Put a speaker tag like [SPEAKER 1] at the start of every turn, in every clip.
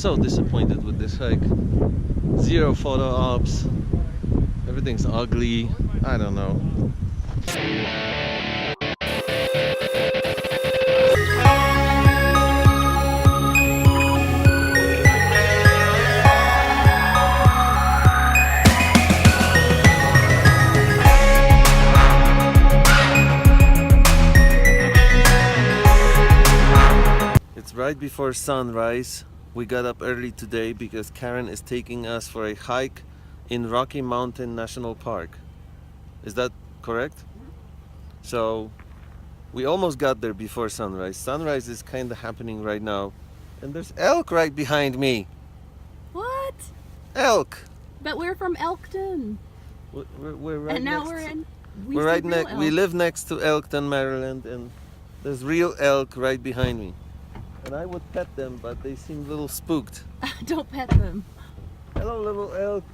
[SPEAKER 1] so disappointed with this hike. Zero photo ops. Everything's ugly. I don't know. It's right before sunrise. We got up early today because Karen is taking us for a hike in Rocky Mountain National Park. Is that correct? So we almost got there before sunrise. Sunrise is kind of happening right now. And there's elk right behind me.
[SPEAKER 2] What?
[SPEAKER 1] Elk!
[SPEAKER 2] But we're from Elkton.
[SPEAKER 1] We're right
[SPEAKER 2] and now
[SPEAKER 1] next
[SPEAKER 2] we're in...
[SPEAKER 1] We're right next. We live next to Elkton, Maryland, and there's real elk right behind me. And I would pet them, but they seem a little spooked.
[SPEAKER 2] Don't pet them.
[SPEAKER 1] Hello, little elk.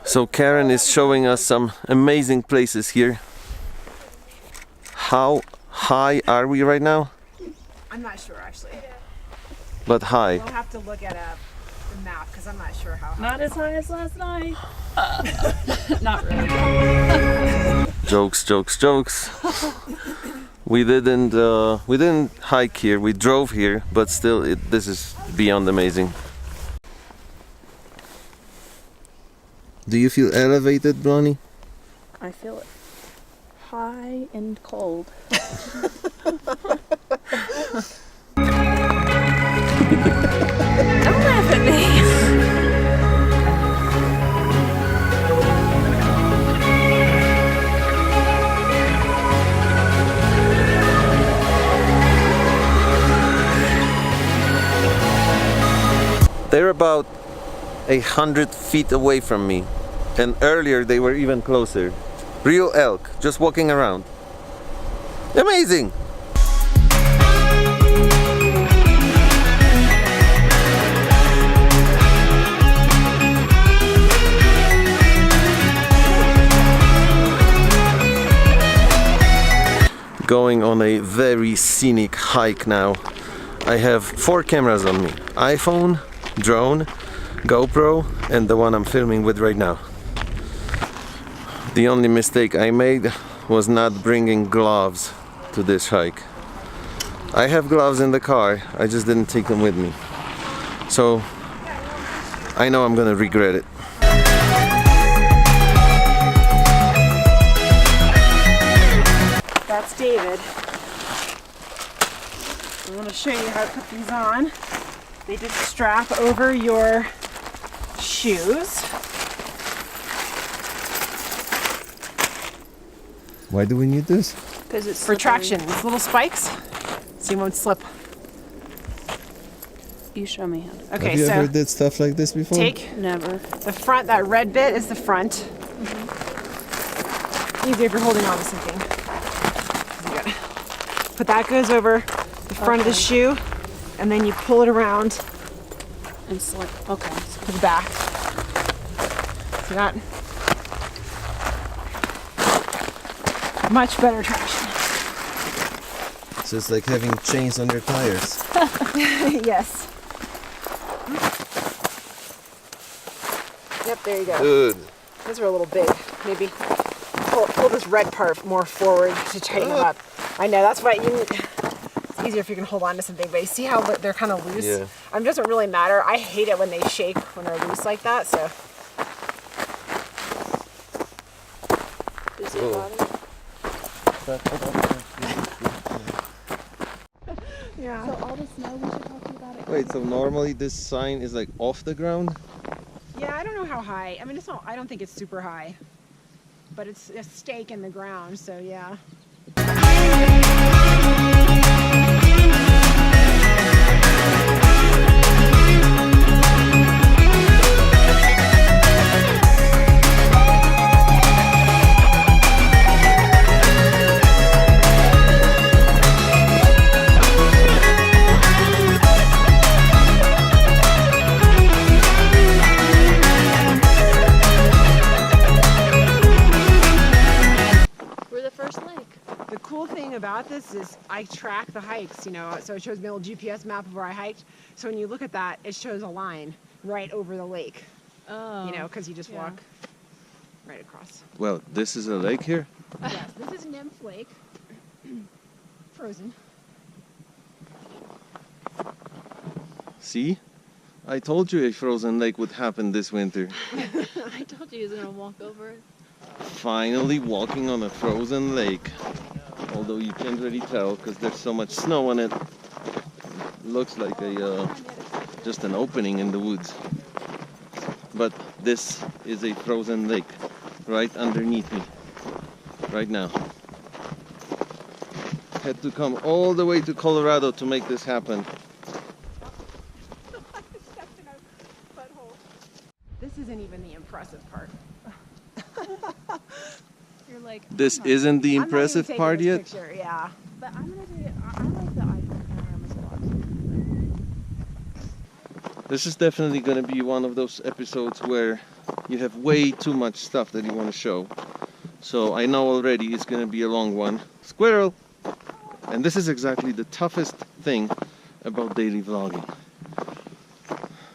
[SPEAKER 1] So Karen is showing us some amazing places here. How high are we right now?
[SPEAKER 3] I'm not sure actually.
[SPEAKER 1] But high.
[SPEAKER 3] We'll have to look at the map because I'm not sure how high.
[SPEAKER 2] Not as high as last night. Not really.
[SPEAKER 1] Jokes, jokes, jokes. We didn't hike here. We drove here, but still, this is beyond amazing. Do you feel elevated, Bronnie?
[SPEAKER 2] I feel it high and cold. Don't laugh at me.
[SPEAKER 1] They're about 100 feet away from me, and earlier they were even closer. Real elk just walking around. Amazing! Going on a very scenic hike now. I have 4 cameras on me: iPhone, drone, GoPro, and the one I'm filming with right now. The only mistake I made was not bringing gloves to this hike. I have gloves in the car, I just didn't take them with me. So I know I'm gonna regret it.
[SPEAKER 3] That's David. I'm going to show you how to put these on. They just strap over your shoes.
[SPEAKER 1] Why do we need this?
[SPEAKER 2] Because it's
[SPEAKER 3] For traction. These little spikes, so you won't slip.
[SPEAKER 2] You show me how to.
[SPEAKER 3] Okay,
[SPEAKER 1] Have you
[SPEAKER 3] so
[SPEAKER 1] ever did stuff like this before?
[SPEAKER 3] take
[SPEAKER 2] Never.
[SPEAKER 3] the front, that red bit is the front. Easier if you're holding on to something. Good. But that goes over the front of the shoe, and then you pull it around
[SPEAKER 2] And slip. Okay.
[SPEAKER 3] to the back. See that? Much better traction.
[SPEAKER 1] So it's like having chains on your tires.
[SPEAKER 3] Yes. Yep, there you go.
[SPEAKER 1] Good.
[SPEAKER 3] Those are a little big. Maybe pull this red part more forward to tighten them up. I know, that's why it's easier if you can hold on to something, but you see how they're kind of loose?
[SPEAKER 1] Yeah.
[SPEAKER 3] It doesn't really matter. I hate it when they shake when they're loose like that, so.
[SPEAKER 2] Is it bottom?
[SPEAKER 3] Yeah.
[SPEAKER 2] So all the snow, we should talk to you about it.
[SPEAKER 1] Wait, so normally this sign is like off the ground?
[SPEAKER 3] Yeah, I don't know how high. I mean, it's not. I don't think it's super high, but it's a stake in the ground. So yeah. The cool thing about this is I track the hikes, you know, so it shows me a little GPS map of where I hiked. So when you look at that, it shows a line right over the lake,
[SPEAKER 2] Oh.
[SPEAKER 3] you know, because you just
[SPEAKER 2] Yeah.
[SPEAKER 3] walk right across.
[SPEAKER 1] Well, this is a lake here?
[SPEAKER 3] Yes, this is Nymph Lake, frozen.
[SPEAKER 1] See? I told you a frozen lake would happen this winter.
[SPEAKER 2] I told you he was gonna walk over it.
[SPEAKER 1] Finally walking on a frozen lake. Although you can't really tell because there's so much snow on it. Looks like a just an opening in the woods. But this is a frozen lake right underneath me right now. Had to come all the way to Colorado to make this happen.
[SPEAKER 3] This isn't even the impressive part.
[SPEAKER 2] You're like,
[SPEAKER 1] This isn't the
[SPEAKER 3] I'm not even
[SPEAKER 1] impressive
[SPEAKER 3] taking
[SPEAKER 1] part
[SPEAKER 3] this
[SPEAKER 1] yet.
[SPEAKER 3] Picture, yeah.
[SPEAKER 2] but I'm gonna do it. I like the iPhone cameras a lot.
[SPEAKER 1] This is definitely going to be one of those episodes where you have way too much stuff that you want to show. So I know already it's going to be a long one. Squirrel! And this is exactly the toughest thing about daily vlogging.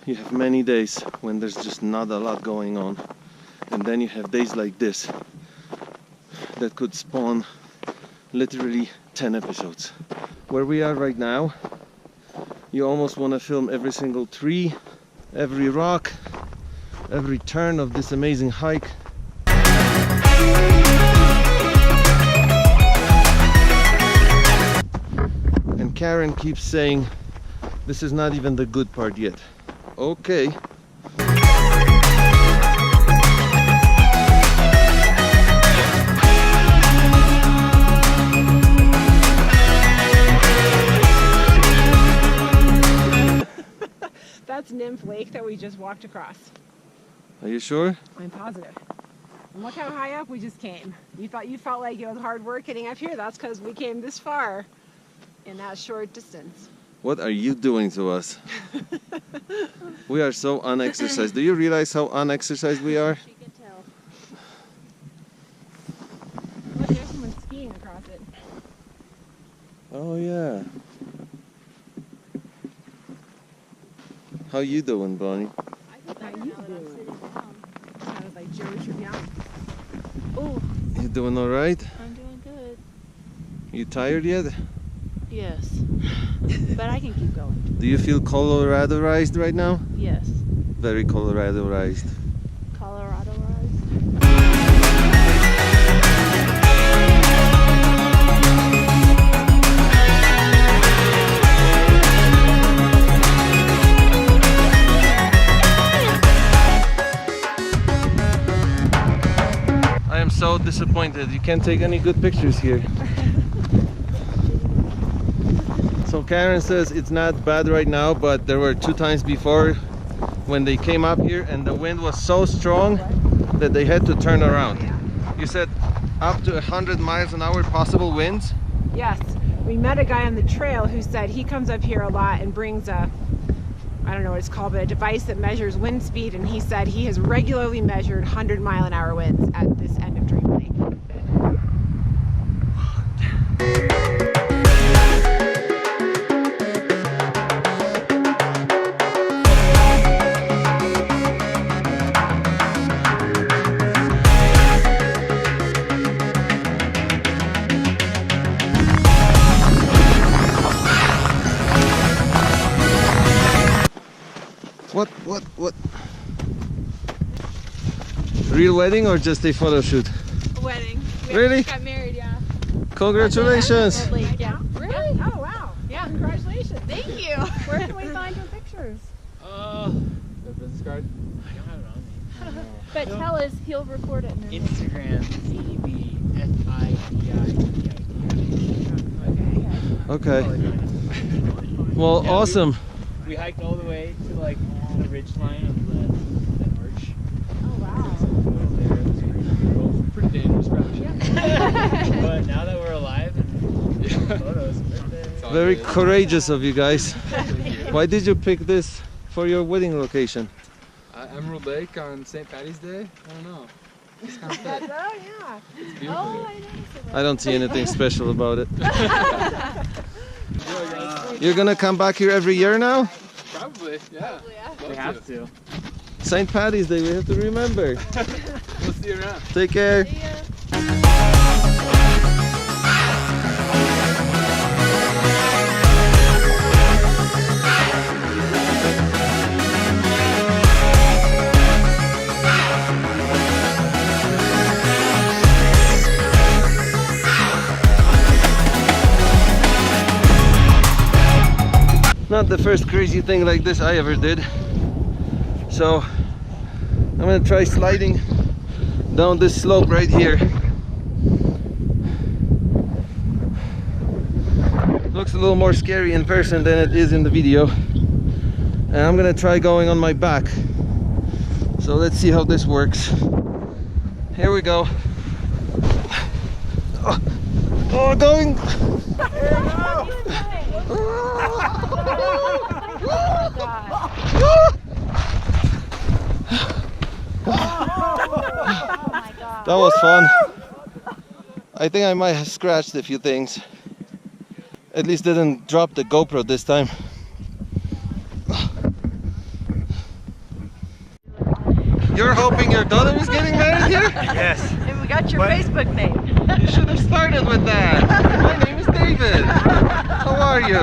[SPEAKER 1] You have many days when there's just not a lot going on. And then you have days like this that could spawn literally 10 episodes. Where we are right now, you almost want to film every single tree, every rock, every turn of this amazing hike. And Karen keeps saying, this is not even the good part yet. Okay.
[SPEAKER 3] That's Nymph Lake that we just walked across.
[SPEAKER 1] Are you sure?
[SPEAKER 3] I'm positive. And look how high up we just came. You felt like it was hard work getting up here. That's because we came this far in that short distance.
[SPEAKER 1] What are you doing to us? We are so unexercised. Do you realize how unexercised we are?
[SPEAKER 2] She can tell.
[SPEAKER 3] Look, there's someone skiing across it.
[SPEAKER 1] Oh yeah. How you doing, Bonnie?
[SPEAKER 2] I feel better
[SPEAKER 3] How you
[SPEAKER 2] now that I'm
[SPEAKER 3] doing?
[SPEAKER 2] sitting down.
[SPEAKER 3] Kind of like Joey Tribbiani.
[SPEAKER 2] Oh,
[SPEAKER 1] You doing all right?
[SPEAKER 2] I'm doing good.
[SPEAKER 1] You tired yet?
[SPEAKER 2] Yes. But I can keep going.
[SPEAKER 1] Do you feel Coloradoized right now?
[SPEAKER 2] Yes.
[SPEAKER 1] Very Coloradoized.
[SPEAKER 2] Colorado rise.
[SPEAKER 1] I am so disappointed. You can't take any good pictures here. So Karen says it's not bad right now, but there were 2 times before when they came up here and the wind was so strong that they had to turn around. You said up to 100 miles an hour possible winds?
[SPEAKER 3] Yes, we met a guy on the trail who said he comes up here a lot and brings a, I don't know what it's called, but a device that measures wind speed, and he said he has regularly measured 100-mile-an-hour winds at this end of Dream Lake.
[SPEAKER 1] What? Real wedding or just a photo shoot?
[SPEAKER 2] A wedding.
[SPEAKER 1] Really?
[SPEAKER 2] Got married, yeah.
[SPEAKER 1] Congratulations.
[SPEAKER 2] Yeah.
[SPEAKER 3] Really? Oh wow. Yeah, congratulations.
[SPEAKER 2] Thank you.
[SPEAKER 3] Where can we find your pictures?
[SPEAKER 4] The business card? I don't have it on me.
[SPEAKER 2] But tell us, he'll record it. And then
[SPEAKER 4] Instagram, CEBFIDI.
[SPEAKER 1] Okay. Well,
[SPEAKER 4] Yeah,
[SPEAKER 1] awesome.
[SPEAKER 4] We hiked all the way to like the ridge line of that arch.
[SPEAKER 3] Oh wow.
[SPEAKER 4] There, it was pretty dangerous, probably. But now that we're alive and photos,
[SPEAKER 1] Very courageous of you guys. Why did you pick this for your wedding location?
[SPEAKER 5] Emerald Lake on St. Patty's Day? I don't know. It's kind of fit.
[SPEAKER 3] Oh yeah.
[SPEAKER 5] It's beautiful.
[SPEAKER 2] Oh, I know.
[SPEAKER 1] I don't see anything special about it. You're gonna come back here every year now?
[SPEAKER 5] Probably, yeah.
[SPEAKER 4] we have to.
[SPEAKER 1] St. Patty's Day, we have to remember.
[SPEAKER 5] We'll see you around.
[SPEAKER 1] Take care.
[SPEAKER 2] See ya.
[SPEAKER 1] Not the first crazy thing like this I ever did. So I'm gonna try sliding down this slope right here. Looks a little more scary in person than it is in the video. And I'm gonna try going on my back. So let's see how this works. Here we go. Oh, going! That was fun. I think I might have scratched a few things. At least didn't drop the GoPro this time. You're hoping your daughter is getting married here?
[SPEAKER 4] Yes.
[SPEAKER 6] And we got your Facebook name.
[SPEAKER 1] You should have started with that. My name is David. How are you?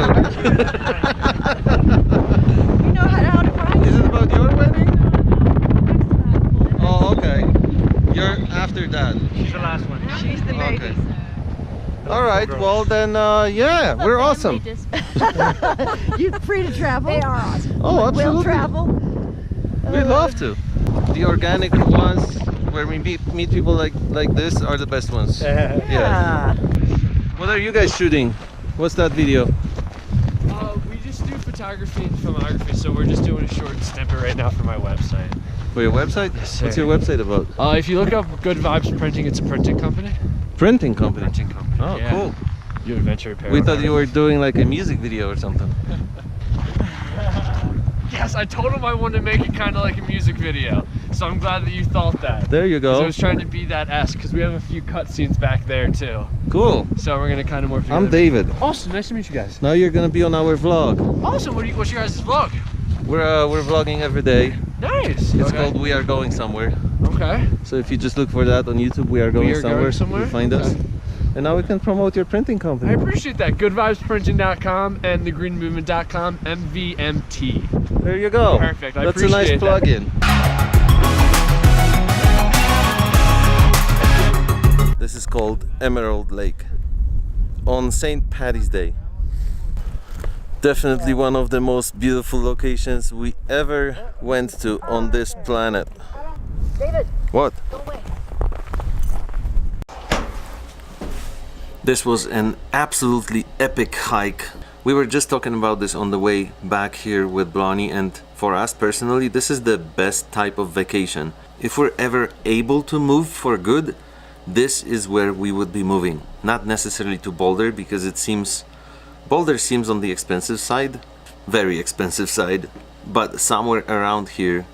[SPEAKER 6] You know how to price.
[SPEAKER 1] Is it about your wedding? Oh, okay. You're after that.
[SPEAKER 4] She's the last one.
[SPEAKER 6] She's the baby.
[SPEAKER 1] Okay. All right. Well then, yeah, we're awesome.
[SPEAKER 6] You're free to travel. They are awesome.
[SPEAKER 1] Oh, absolutely.
[SPEAKER 6] We'll travel.
[SPEAKER 1] We love to. The organic ones where we meet people like this are the best ones. Yeah. What are you guys shooting? What's that video?
[SPEAKER 7] We just do photography and filmography, so we're just doing a short snippet right now for my website.
[SPEAKER 1] For your website?
[SPEAKER 7] Yes,
[SPEAKER 1] What's
[SPEAKER 7] sir.
[SPEAKER 1] your website about?
[SPEAKER 7] If you look up Good Vibes Printing, it's a printing company.
[SPEAKER 1] Printing company.
[SPEAKER 7] Printing company.
[SPEAKER 1] Oh,
[SPEAKER 7] yeah.
[SPEAKER 1] cool.
[SPEAKER 7] You adventure apparel.
[SPEAKER 1] We thought you were doing like a music video or something.
[SPEAKER 7] Yes, I told him I wanted to make it kind of like a music video, so I'm glad that you thought that.
[SPEAKER 1] There you
[SPEAKER 7] 'Cause I
[SPEAKER 1] go.
[SPEAKER 7] was trying to be that esque because we have a few cutscenes back there too.
[SPEAKER 1] Cool.
[SPEAKER 7] So we're gonna kind of morph together.
[SPEAKER 1] I'm David.
[SPEAKER 7] Awesome, nice to meet you guys.
[SPEAKER 1] Now you're gonna be on our vlog.
[SPEAKER 7] Awesome. What's your guys' vlog?
[SPEAKER 1] We're vlogging every day.
[SPEAKER 7] Nice.
[SPEAKER 1] It's
[SPEAKER 7] okay.
[SPEAKER 1] called We Are Going Somewhere.
[SPEAKER 7] Okay.
[SPEAKER 1] So if you just look for that on YouTube, We Are Going Somewhere, you'll find us.
[SPEAKER 7] Okay.
[SPEAKER 1] And now we can promote your printing
[SPEAKER 7] I
[SPEAKER 1] company.
[SPEAKER 7] appreciate that. GoodVibesPrinting.com and the Green Mvmnt.com, MVMT.
[SPEAKER 1] There you go.
[SPEAKER 7] Perfect. I
[SPEAKER 1] That's a nice
[SPEAKER 7] appreciate that.
[SPEAKER 1] plug-in. This is called Emerald Lake on St. Patty's Day. Definitely one of the most beautiful locations we ever went to on this planet.
[SPEAKER 6] David,
[SPEAKER 1] What?
[SPEAKER 6] go away.
[SPEAKER 1] This was an absolutely epic hike. We were just talking about this on the way back here with Blondie, and for us personally, this is the best type of vacation. If we're ever able to move for good, this is where we would be moving. Not necessarily to Boulder, because Boulder seems on the expensive side, very expensive side, but somewhere around here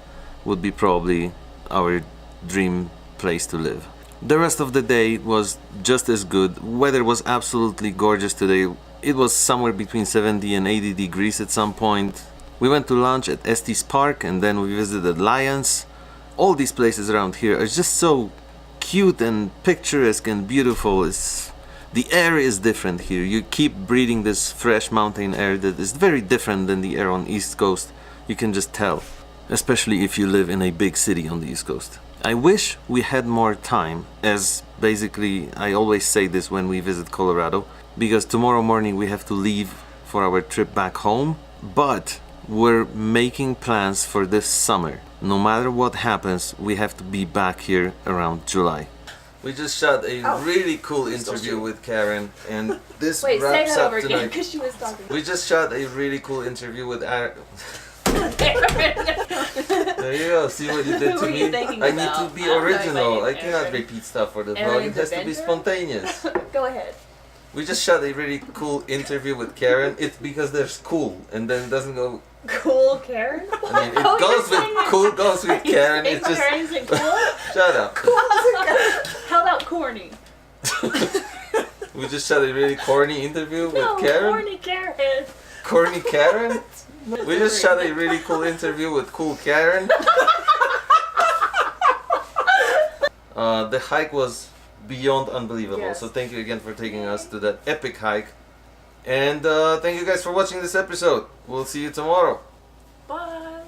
[SPEAKER 1] would be probably our dream place to live. The rest of the day was just as good. Weather was absolutely gorgeous today. It was somewhere between 70 and 80 degrees at some point. We went to lunch at Estes Park and then we visited Lions. All these places around here are just so cute and picturesque and beautiful. The air is different here. You keep breathing this fresh mountain air that is very different than the air on East Coast. You can just tell, especially if you live in a big city on the East Coast. I wish we had more time, as basically I always say this when we visit Colorado, because tomorrow morning we have to leave for our trip back home, but we're making plans for this summer. No matter what happens, we have to be back here around July. We just shot a really cool interview with Karen, and this
[SPEAKER 2] Wait, say
[SPEAKER 1] wraps
[SPEAKER 2] that
[SPEAKER 1] up
[SPEAKER 2] over again
[SPEAKER 1] tonight.
[SPEAKER 2] because she was talking.
[SPEAKER 1] We just shot a really cool interview with There you go, see what you did
[SPEAKER 2] Who
[SPEAKER 1] to
[SPEAKER 2] were
[SPEAKER 1] me?
[SPEAKER 2] you thinking
[SPEAKER 1] I need
[SPEAKER 2] about?
[SPEAKER 1] to be
[SPEAKER 2] I'm not
[SPEAKER 1] original. I
[SPEAKER 2] inviting
[SPEAKER 1] cannot
[SPEAKER 2] Aaron.
[SPEAKER 1] repeat stuff for the vlog.
[SPEAKER 2] Aaron
[SPEAKER 1] It has to be
[SPEAKER 2] Devendra?
[SPEAKER 1] spontaneous.
[SPEAKER 2] Go ahead.
[SPEAKER 1] We just shot a really cool interview with Karen. It's because there's cool, and then it doesn't go.
[SPEAKER 2] Cool Karen?
[SPEAKER 1] I mean, it goes with cool, goes with Karen. It's just.
[SPEAKER 2] Karen's and cool?
[SPEAKER 1] Shut up.
[SPEAKER 2] How about corny?
[SPEAKER 1] We just shot a really corny interview with
[SPEAKER 2] No,
[SPEAKER 1] Karen.
[SPEAKER 2] corny Karen.
[SPEAKER 1] Corny Karen? We just shot a really cool interview with cool Karen. The hike was beyond unbelievable.
[SPEAKER 2] Yes.
[SPEAKER 1] So thank you again for taking us to that epic hike. And thank you guys for watching this episode. We'll see you tomorrow.
[SPEAKER 2] Bye.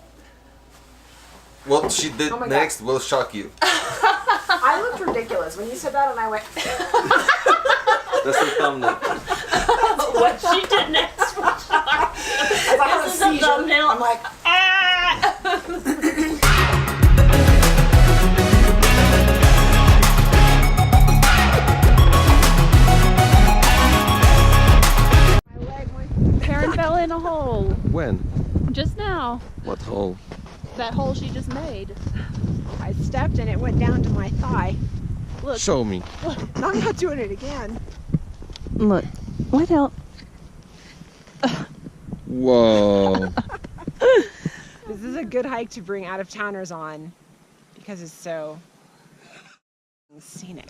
[SPEAKER 1] What she did
[SPEAKER 6] Oh my
[SPEAKER 1] next will shock you.
[SPEAKER 6] I looked ridiculous when you said that, and I went.
[SPEAKER 1] That's the thumbnail.
[SPEAKER 2] What she did next was shocking.
[SPEAKER 6] As I had a
[SPEAKER 2] This is a
[SPEAKER 6] seizure,
[SPEAKER 2] thumbnail.
[SPEAKER 6] I'm like,
[SPEAKER 2] Karen fell in a hole
[SPEAKER 1] When?
[SPEAKER 2] just now.
[SPEAKER 1] What hole?
[SPEAKER 2] That hole she just made.
[SPEAKER 3] I stepped and it went down to my thigh.
[SPEAKER 2] Look.
[SPEAKER 1] Show me.
[SPEAKER 3] And I'm not doing it again.
[SPEAKER 2] Look. What else?
[SPEAKER 1] Whoa.
[SPEAKER 3] This is a good hike to bring out of towners on because it's so scenic.